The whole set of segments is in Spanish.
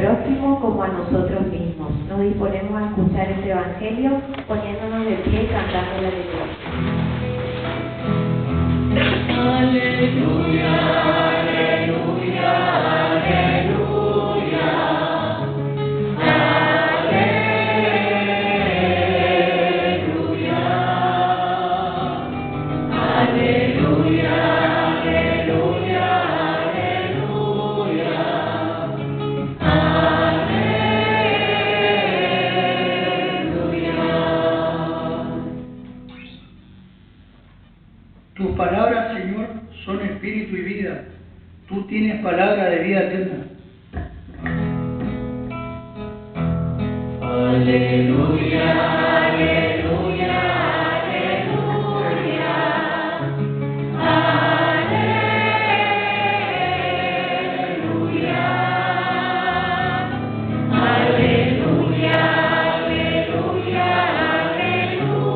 prójimo como a nosotros mismos. Nos disponemos a escuchar este Evangelio poniéndonos de pie y cantando la aleluya. Aleluya, aleluya, aleluya. Aleluya, aleluya, aleluya. Tus palabras, Señor, son espíritu y vida. Tú tienes palabra de vida eterna. Aleluya, aleluya, aleluya. Aleluya. Aleluya, aleluya, aleluya.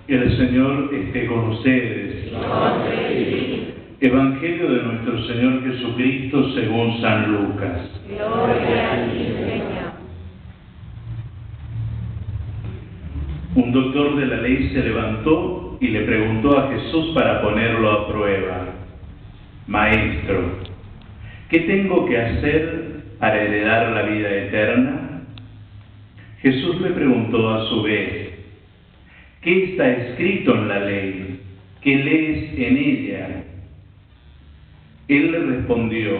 Que el Señor esté con ustedes. Evangelio de nuestro Señor Jesucristo según San Lucas. Gloria a ti, Señor. Un doctor de la ley se levantó y le preguntó a Jesús para ponerlo a prueba: Maestro, ¿qué tengo que hacer para heredar la vida eterna? Jesús le preguntó a su vez: ¿qué está escrito en la ley? ¿Qué lees en ella? Él le respondió: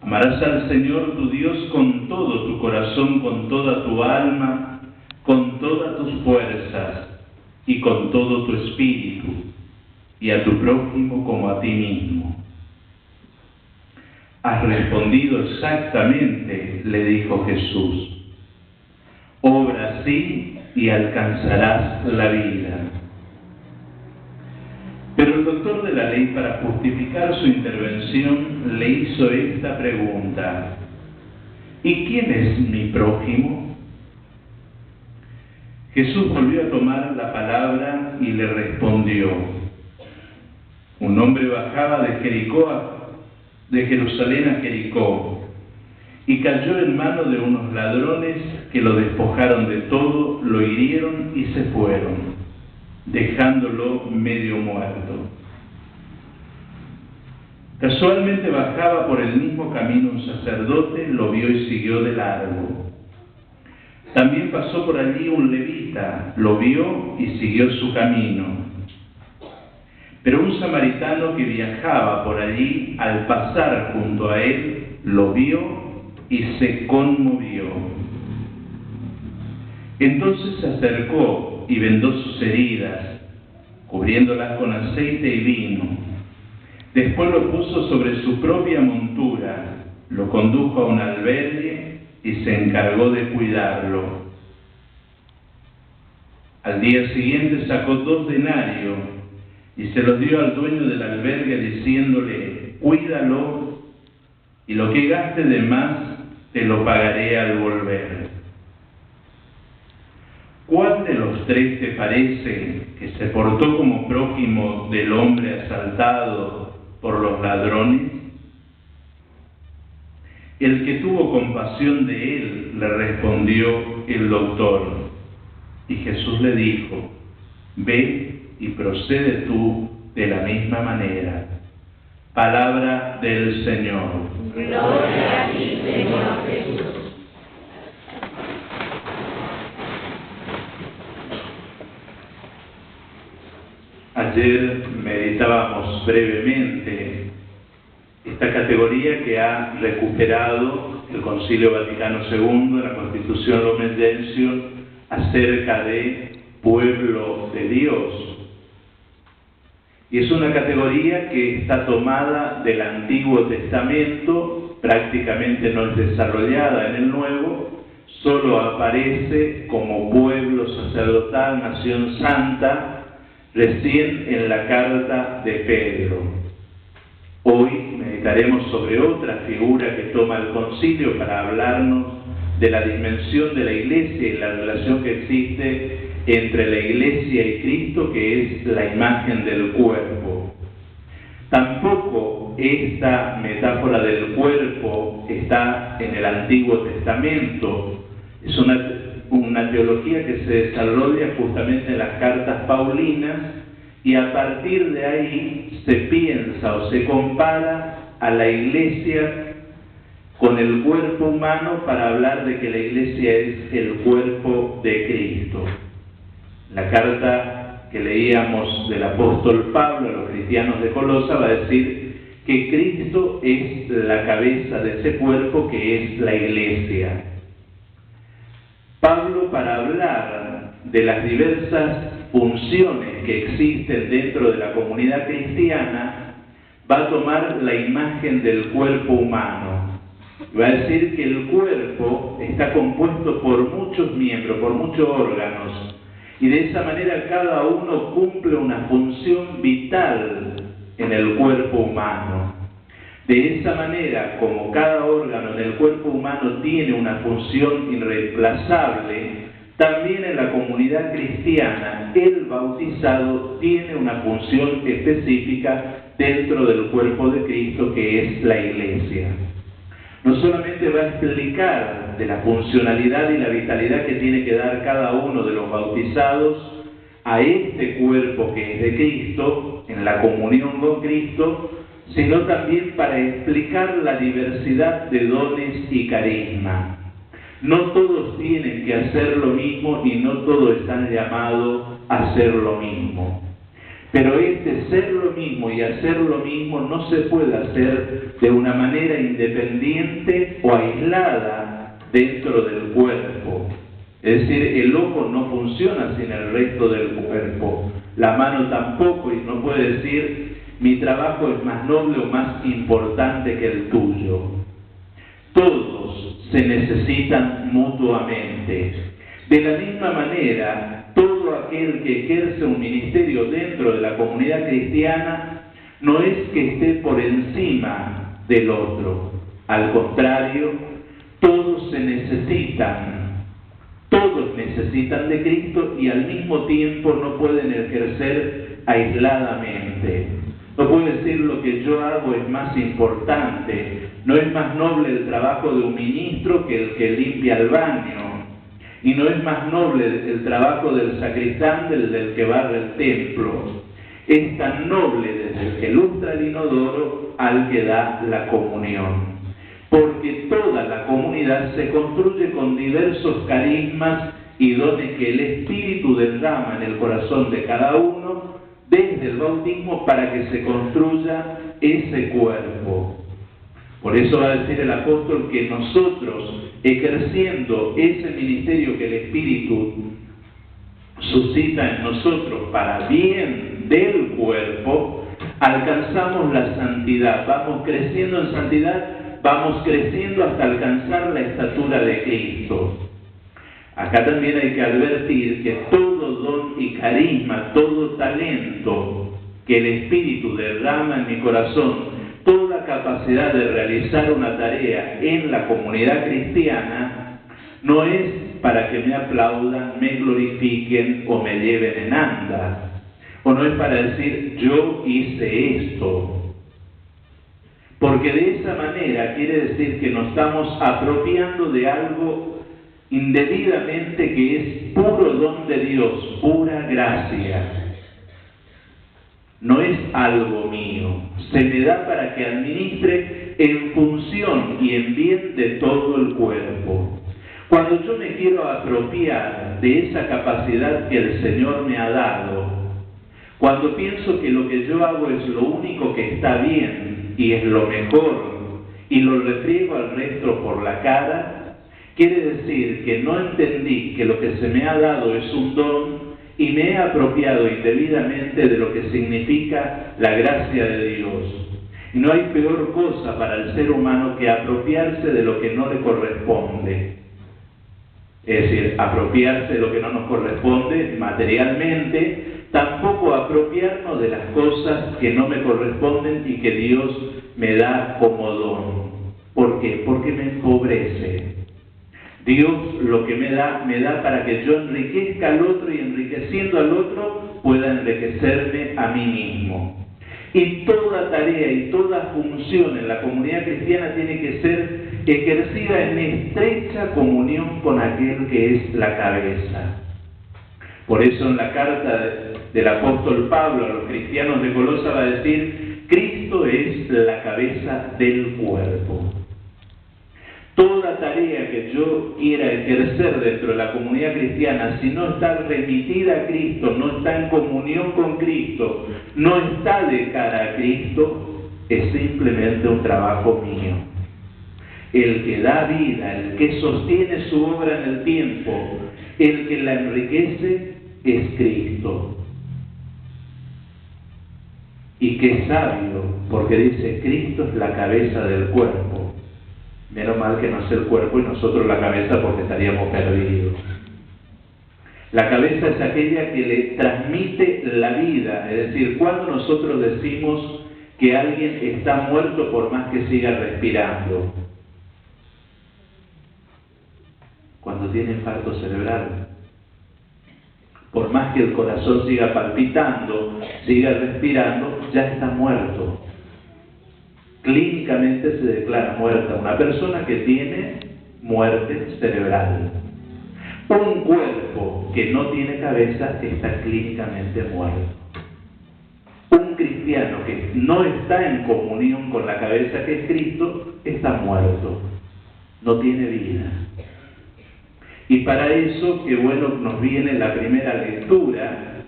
amarás al Señor tu Dios con todo tu corazón, con toda tu alma, con todas tus fuerzas y con todo tu espíritu, y a tu prójimo como a ti mismo. Has respondido exactamente, le dijo Jesús. Obra así y alcanzarás la vida. Pero el doctor de la ley, para justificar su intervención, le hizo esta pregunta: ¿y quién es mi prójimo? Jesús volvió a tomar la palabra y le respondió: un hombre bajaba de Jerusalén a Jericó, y cayó en manos de unos ladrones que lo despojaron de todo, lo hirieron y se fueron, dejándolo medio muerto. Casualmente bajaba por el mismo camino un sacerdote, lo vio y siguió de largo. También pasó por allí un levita, lo vio y siguió su camino. Pero un samaritano que viajaba por allí, al pasar junto a él, lo vio y se conmovió. Entonces se acercó y vendó sus heridas, cubriéndolas con aceite y vino. Después lo puso sobre su propia montura, lo condujo a un albergue y se encargó de cuidarlo. Al día siguiente sacó 2 denarios y se los dio al dueño del albergue diciéndole: cuídalo y lo que gaste de más te lo pagaré al volver. ¿Cuál de los 3 te parece que se portó como prójimo del hombre asaltado por los ladrones? El que tuvo compasión de él, le respondió el doctor. Y Jesús le dijo: ve y procede tú de la misma manera. Palabra del Señor. Gloria a ti, Señor Jesús. Ayer meditábamos brevemente esta categoría que ha recuperado el Concilio Vaticano II, la Constitución Lumen Gentium, acerca de pueblo de Dios. Y es una categoría que está tomada del Antiguo Testamento, prácticamente no es desarrollada en el Nuevo, solo aparece como pueblo sacerdotal, nación santa, recién en la carta de Pedro. Hoy meditaremos sobre otra figura que toma el concilio para hablarnos de la dimensión de la Iglesia y la relación que existe entre la Iglesia y Cristo, que es la imagen del cuerpo. Tampoco esta metáfora del cuerpo está en el Antiguo Testamento. Es una teología que se desarrolla justamente en las cartas paulinas, y a partir de ahí se piensa o se compara a la Iglesia con el cuerpo humano para hablar de que la Iglesia es el cuerpo de Cristo. La carta que leíamos del apóstol Pablo a los cristianos de Colosa va a decir que Cristo es la cabeza de ese cuerpo que es la Iglesia. Pablo, para hablar de las diversas funciones que existen dentro de la comunidad cristiana, va a tomar la imagen del cuerpo humano. Va a decir que el cuerpo está compuesto por muchos miembros, por muchos órganos, y de esa manera cada uno cumple una función vital en el cuerpo humano. De esa manera, como cada órgano en el cuerpo humano tiene una función irreemplazable, también en la comunidad cristiana el bautizado tiene una función específica dentro del cuerpo de Cristo, que es la Iglesia. No solamente va a explicar de la funcionalidad y la vitalidad que tiene que dar cada uno de los bautizados a este cuerpo que es de Cristo, en la comunión con Cristo, sino también para explicar la diversidad de dones y carisma. No todos tienen que hacer lo mismo y no todos están llamados a hacer lo mismo. Pero ser lo mismo y hacer lo mismo no se puede hacer de una manera independiente o aislada dentro del cuerpo. Es decir, el ojo no funciona sin el resto del cuerpo, la mano tampoco, y no puede decir mi trabajo es más noble o más importante que el tuyo. Todos se necesitan mutuamente. De la misma manera, todo aquel que ejerce un ministerio dentro de la comunidad cristiana no es que esté por encima del otro. Al contrario, todos se necesitan. Todos necesitan de Cristo y al mismo tiempo no pueden ejercer aisladamente. No puedo decir lo que yo hago es más importante. No es más noble el trabajo de un ministro que el que limpia el baño. Y no es más noble el trabajo del sacristán del que barre el templo. Es tan noble desde el que lustra el inodoro al que da la comunión. Porque toda la comunidad se construye con diversos carismas y dones que el Espíritu derrama en el corazón de cada uno desde el bautismo para que se construya ese cuerpo. Por eso va a decir el apóstol que nosotros, ejerciendo ese ministerio que el Espíritu suscita en nosotros para bien del cuerpo, alcanzamos la santidad, vamos creciendo en santidad, vamos creciendo hasta alcanzar la estatura de Cristo. Acá también hay que advertir que todo don y carisma, todo talento que el Espíritu derrama en mi corazón, toda capacidad de realizar una tarea en la comunidad cristiana, no es para que me aplaudan, me glorifiquen o me lleven en andas, o no es para decir yo hice esto, porque de esa manera quiere decir que nos estamos apropiando de algo indebidamente que es puro don de Dios, pura gracia. No es algo mío, se me da para que administre en función y en bien de todo el cuerpo. Cuando yo me quiero apropiar de esa capacidad que el Señor me ha dado, cuando pienso que lo que yo hago es lo único que está bien y es lo mejor, y lo refriego al resto por la cara, quiere decir que no entendí que lo que se me ha dado es un don y me he apropiado indebidamente de lo que significa la gracia de Dios. Y no hay peor cosa para el ser humano que apropiarse de lo que no le corresponde. Es decir, apropiarse de lo que no nos corresponde materialmente, tampoco apropiarnos de las cosas que no me corresponden y que Dios me da como don. ¿Por qué? Porque me empobrece. Dios lo que me da para que yo enriquezca al otro y enriqueciendo al otro pueda enriquecerme a mí mismo. Y toda tarea y toda función en la comunidad cristiana tiene que ser ejercida en estrecha comunión con aquel que es la cabeza. Por eso en la carta del apóstol Pablo a los cristianos de Colosa va a decir: Cristo es la cabeza del cuerpo. Toda tarea que yo quiera ejercer dentro de la comunidad cristiana, si no está remitida a Cristo, no está en comunión con Cristo, no está de cara a Cristo, es simplemente un trabajo mío. El que da vida, el que sostiene su obra en el tiempo, el que la enriquece, es Cristo. Y qué sabio, porque dice: Cristo es la cabeza del cuerpo. Menos mal que no es el cuerpo y nosotros la cabeza, porque estaríamos perdidos. La cabeza es aquella que le transmite la vida, es decir, cuando nosotros decimos que alguien está muerto por más que siga respirando, cuando tiene infarto cerebral, por más que el corazón siga palpitando, siga respirando, ya está muerto. Clínicamente se declara muerta una persona que tiene muerte cerebral. Un cuerpo que no tiene cabeza está clínicamente muerto. Un cristiano que no está en comunión con la cabeza que es Cristo está muerto, no tiene vida. Y para eso, qué bueno nos viene la primera lectura,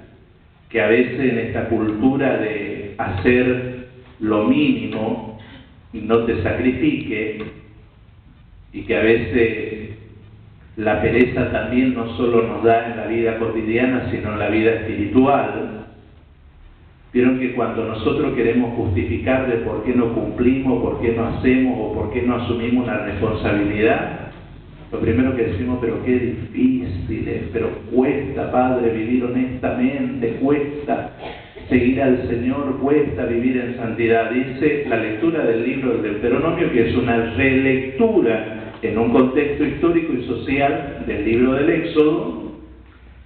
que a veces en esta cultura de hacer lo mínimo y no te sacrifique, y que a veces la pereza también no solo nos da en la vida cotidiana, sino en la vida espiritual. Vieron que cuando nosotros queremos justificar de por qué no cumplimos, por qué no hacemos o por qué no asumimos una responsabilidad, lo primero que decimos: pero qué difícil es, pero cuesta, Padre, vivir honestamente, cuesta seguir al Señor, cuesta vivir en santidad. Dice la lectura del libro del Deuteronomio, que es una relectura en un contexto histórico y social del libro del Éxodo,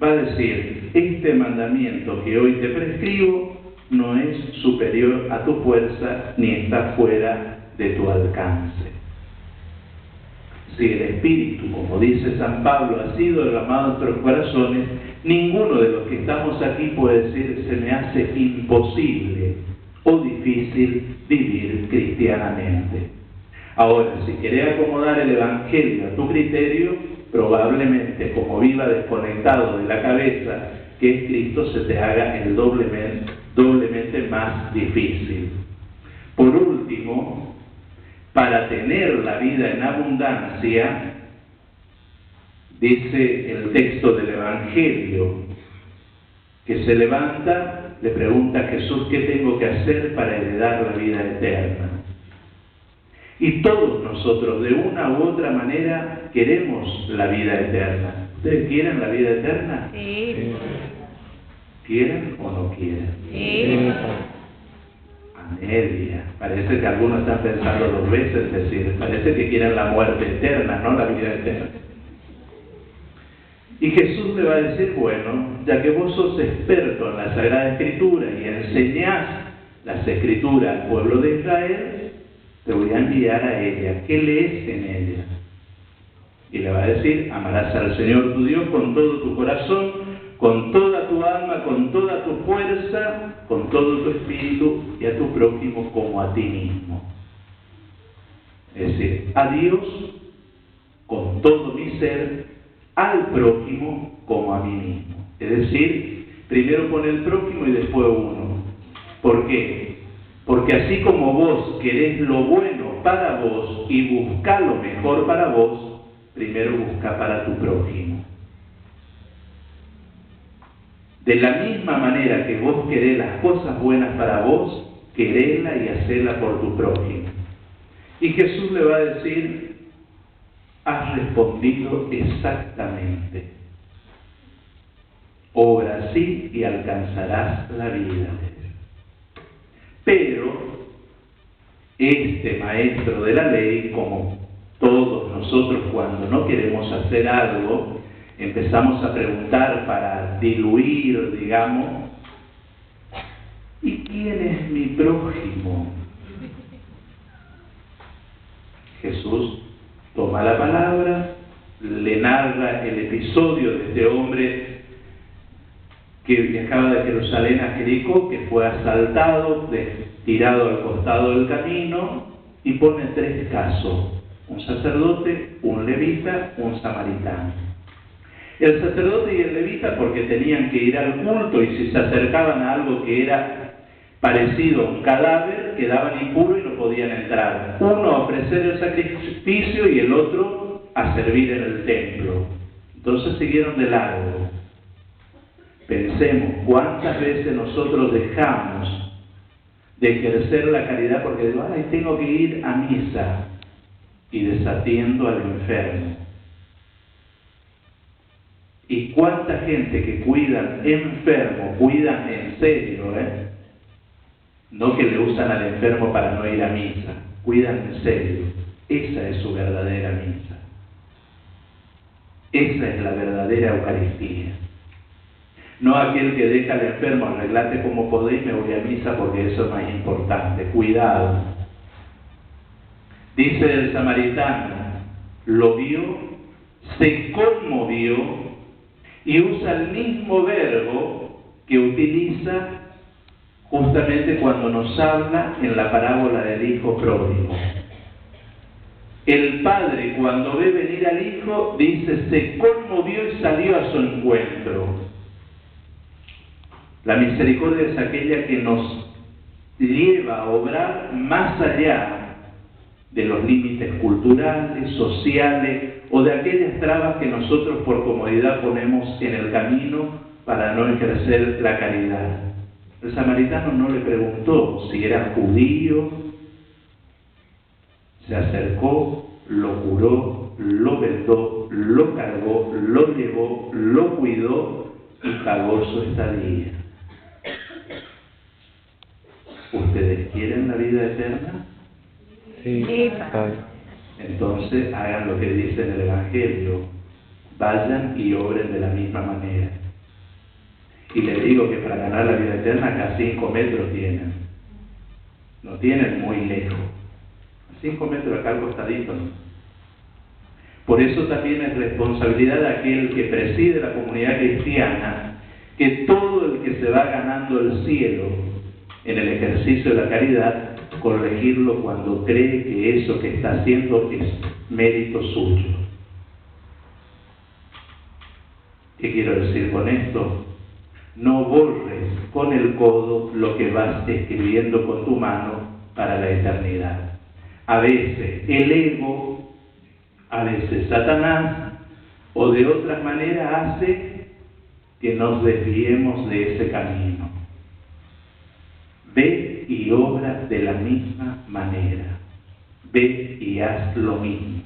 va a decir: este mandamiento que hoy te prescribo no es superior a tu fuerza ni está fuera de tu alcance. Si el Espíritu, como dice San Pablo, ha sido derramado en nuestros corazones, ninguno de los que estamos aquí puede decir: se me hace imposible o difícil vivir cristianamente. Ahora, si querés acomodar el Evangelio a tu criterio, probablemente, como viva desconectado de la cabeza que es Cristo, se te haga el doblemente más difícil. Por último, para tener la vida en abundancia, dice el texto del Evangelio, que se levanta, le pregunta a Jesús: ¿qué tengo que hacer para heredar la vida eterna? Y todos nosotros, de una u otra manera, queremos la vida eterna. ¿Ustedes quieren la vida eterna? Sí. ¿Quieren o no quieren? Sí. A media. Parece que algunos están pensando dos veces, es decir, parece que quieren la muerte eterna, no la vida eterna. Y Jesús le va a decir: bueno, ya que vos sos experto en la Sagrada Escritura y enseñás las Escrituras al pueblo de Israel, te voy a enviar a ella. ¿Qué lees en ella? Y le va a decir: amarás al Señor tu Dios con todo tu corazón, con toda tu alma, con toda tu fuerza, con todo tu espíritu, y a tu prójimo como a ti mismo. Es decir, a Dios con todo mi ser, al prójimo como a mí mismo. Es decir, primero pone el prójimo y después uno. ¿Por qué? Porque así como vos querés lo bueno para vos y buscás lo mejor para vos, primero busca para tu prójimo. De la misma manera que vos querés las cosas buenas para vos, querela y hacela por tu prójimo. Y Jesús le va a decir: has respondido exactamente. Obra así y alcanzarás la vida. Pero este maestro de la ley, como todos nosotros cuando no queremos hacer algo, empezamos a preguntar para diluir, digamos, ¿y quién es mi prójimo? Jesús toma la palabra, le narra el episodio de este hombre que viajaba de Jerusalén a Jericó, que fue asaltado, tirado al costado del camino, y pone 3 casos: un sacerdote, un levita, un samaritano. El sacerdote y el levita porque tenían que ir al culto, y si se acercaban a algo que era parecido a un cadáver, quedaban impuros y no podían entrar. Uno a ofrecer el sacrificio y el otro a servir en el templo. Entonces siguieron de largo. Pensemos cuántas veces nosotros dejamos de ejercer la caridad porque digo, ay, tengo que ir a misa, y desatiendo al enfermo. Y cuánta gente que cuidan enfermo, cuidan en serio, no que le usan al enfermo para no ir a misa, cuidan en serio. Esa es su verdadera misa. Esa es la verdadera Eucaristía. No aquel que deja al enfermo, arreglate como podéis, me voy a misa porque eso es más importante. Cuidado. Dice el samaritano, lo vio, se conmovió y usa el mismo verbo que utiliza justamente cuando nos habla en la parábola del hijo pródigo. El padre, cuando ve venir al hijo, dice, se conmovió y salió a su encuentro. La misericordia es aquella que nos lleva a obrar más allá de los límites culturales, sociales o de aquellas trabas que nosotros por comodidad ponemos en el camino para no ejercer la caridad. El samaritano no le preguntó si era judío, se acercó, lo curó, lo vendó, lo cargó, lo llevó, lo cuidó y pagó su estadía. ¿Ustedes quieren la vida eterna? Sí, Padre. Entonces hagan lo que dice en el Evangelio, vayan y obren de la misma manera. Y les digo que para ganar la vida eterna acá 5 metros tienen, no tienen muy lejos, 5 metros acá al costadito. Por eso también es responsabilidad de aquel que preside la comunidad cristiana, que todo el que se va ganando el cielo en el ejercicio de la caridad, corregirlo cuando cree que eso que está haciendo es mérito suyo. ¿Qué quiero decir con esto? No borres con el codo lo que vas escribiendo con tu mano para la eternidad. A veces el ego, a veces Satanás, o de otras maneras hace que nos desviemos de ese camino. Ve y obra de la misma manera. Ve y haz lo mismo.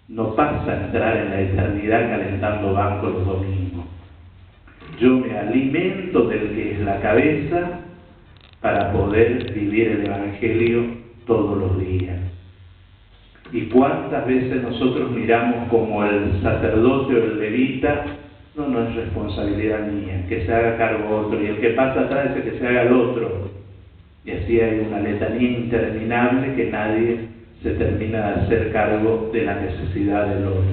No pasa a entrar en la eternidad calentando bancos los domingos. Yo me alimento del que es la cabeza para poder vivir el Evangelio todos los días. ¿Y cuántas veces nosotros miramos como el sacerdote o el levita? No es responsabilidad mía, que se haga cargo otro, y el que pasa atrás dice que se haga el otro. Y así hay una letanía interminable que nadie se termina de hacer cargo de la necesidad del otro.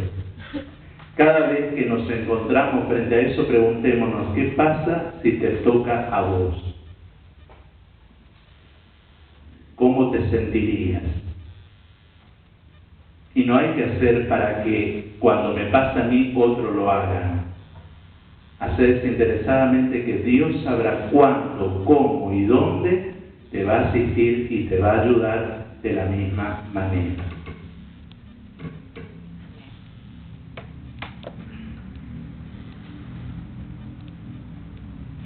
Cada vez que nos encontramos frente a eso, preguntémonos, ¿qué pasa si te toca a vos? ¿Cómo te sentirías? Y no hay que hacer para que cuando me pasa a mí, otro lo haga. Hacer desinteresadamente que Dios sabrá cuándo, cómo y dónde te va a asistir y te va a ayudar de la misma manera.